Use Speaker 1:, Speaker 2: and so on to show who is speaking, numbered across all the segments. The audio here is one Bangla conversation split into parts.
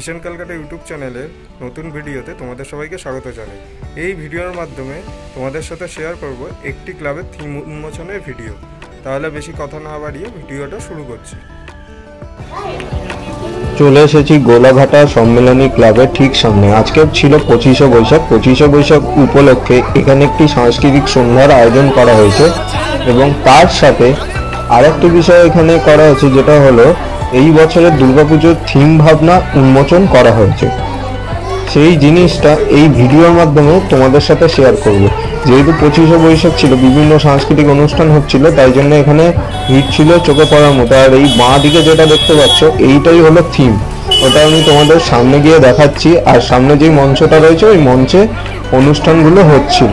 Speaker 1: ভিশন ক্যালকাটা ইউটিউব চ্যানেলের নতুন ভিডিওতে তোমাদের সবাইকে স্বাগত জানাই। এই ভিডিওর মাধ্যমে তোমাদের সাথে শেয়ার করব একটি ক্লাবের থিম উন্মোচনের ভিডিও। তাহলে বেশি কথা না বাড়িয়ে ভিডিওটা শুরু করছি।
Speaker 2: চলে এসেছি গোলাঘাটা সম্মেলনী ক্লাবের ঠিক সামনে। আজকে ছিল 25শে বৈশাখ। 25শে বৈশাখ উপলক্ষে এখানে একটি সাংস্কৃতিক সন্ধ্যার আয়োজন করা হয়েছে এবং তার সাথে আরেকটি বিষয় এখানে করা হয়েছে, যেটা হলো এই বছরের দুর্গাপুজোর থিম ভাবনা উন্মোচন করা হয়েছে। সেই জিনিসটা এই ভিডিওর মাধ্যমে তোমাদের সাথে শেয়ার করব। যেহেতু 25শে বৈশাখ ছিল, বিভিন্ন সাংস্কৃতিক অনুষ্ঠান হচ্ছিল, তাই জন্য এখানে ভিড় ছিল চোখে পড়ার মতো। আর এই বাঁ দিকে যেটা দেখতে পাচ্ছ, এইটাই হলো থিম। ওটা আমি তোমাদের সামনে গিয়ে দেখাচ্ছি। আর সামনে যেই মঞ্চটা রয়েছে, ওই মঞ্চে অনুষ্ঠানগুলো হচ্ছিল।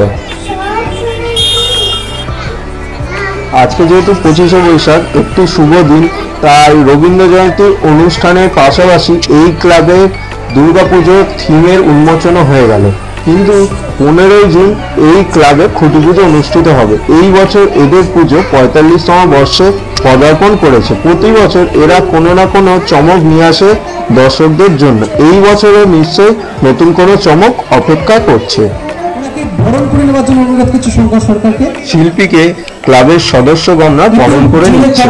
Speaker 2: আজকে যেহেতু 25শে বৈশাখ একটি শুভ দিন, তাই রবীন্দ্র জয়ন্তী অনুষ্ঠানের পাশাপাশি এই ক্লাবে দুর্গাপুজোর থিমের উন্মোচনও হয়ে গেল। কিন্তু 15ই জুন এই ক্লাবে খুঁটি পুজো অনুষ্ঠিত হবে। এই বছর এদের পুজো 45তম বর্ষে পদার্পণ করেছে। প্রতি বছর এরা কোনো না কোনো চমক নিয়ে আসে দর্শকদের জন্য। এই বছরে নিশ্চয়ই নতুন কোনো চমক অপেক্ষা করছে। শিল্পীকে ক্লাবের সদস্যগণরা বরণ করে নিচ্ছে,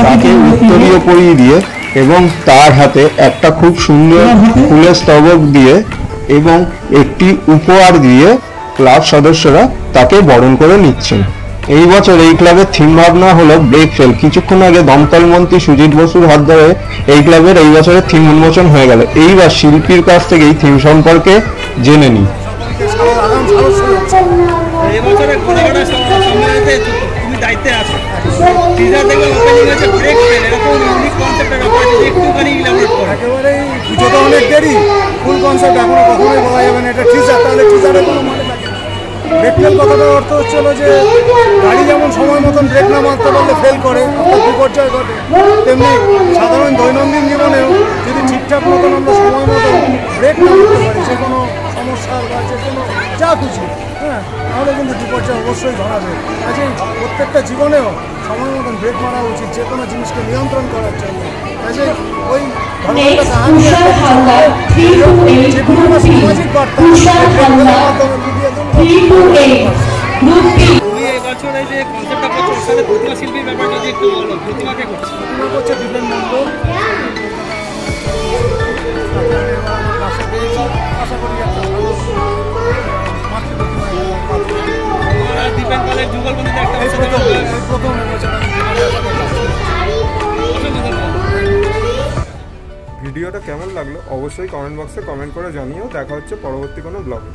Speaker 2: তাকে উত্তরীয় পরিয়ে দিয়ে এবং তার হাতে একটা খুব সুন্দর ফুলের স্তবক দিয়ে এবং একটি উপহার দিয়ে ক্লাব সদস্যরা তাকে বরণ করে নিচ্ছেন। এই বছর এই ক্লাবের থিম ভাবনা হলো ব্রেক ফেল। কিছুক্ষণ আগে দমকল মন্ত্রী সুজিত বসুর হাত ধরে এই ক্লাবের এই বছরের থিম উন্মোচন হয়ে গেল। এইবার শিল্পীর কাছ থেকে এই থিম সম্পর্কে জেনে নিই।
Speaker 3: একেবারেই পুজো তো অনেক দেরি, ফুল কনসেপ্ট এখনো কখনোই বলা যাবে না এটা টিজার, তাহলে টিজারের কোনো মানে থাকে না। ব্রেক ফেল কথাটার অর্থ হচ্ছিল যে গাড়ি যেমন সময় মতন ব্রেক না মারতে পারলে ফেল করে, অর্থাৎ বিপর্যয় ঘটে, তেমনি সাধারণ দৈনন্দিন জীবনেও যদি ঠিকঠাক মতন আমরা সময় মতন ব্রেক না করতে পারি, যে কোনো সমস্যার বা যে কোনো যা খুশি, তাহলে কিন্তু বিপর্যয় অবশ্যই ধরাবে। কাজেই প্রত্যেকটা জীবনেও সময় মতন ব্রেক মারা উচিত, যে কোনো জিনিসকে নিয়ন্ত্রণ করার জন্য। কাজেই ওই ধরনের কাহিনী যে কোনো একটা সামাজিক বার্তা মাধ্যমে মিডিয়া করছে দীপেন মন্ডল। আশা করি
Speaker 1: ভিডিওটা কেমন লাগলো অবশ্যই কমেন্ট বক্সে কমেন্ট করে জানিও। দেখা হচ্ছে পরবর্তী কোনো ব্লগে।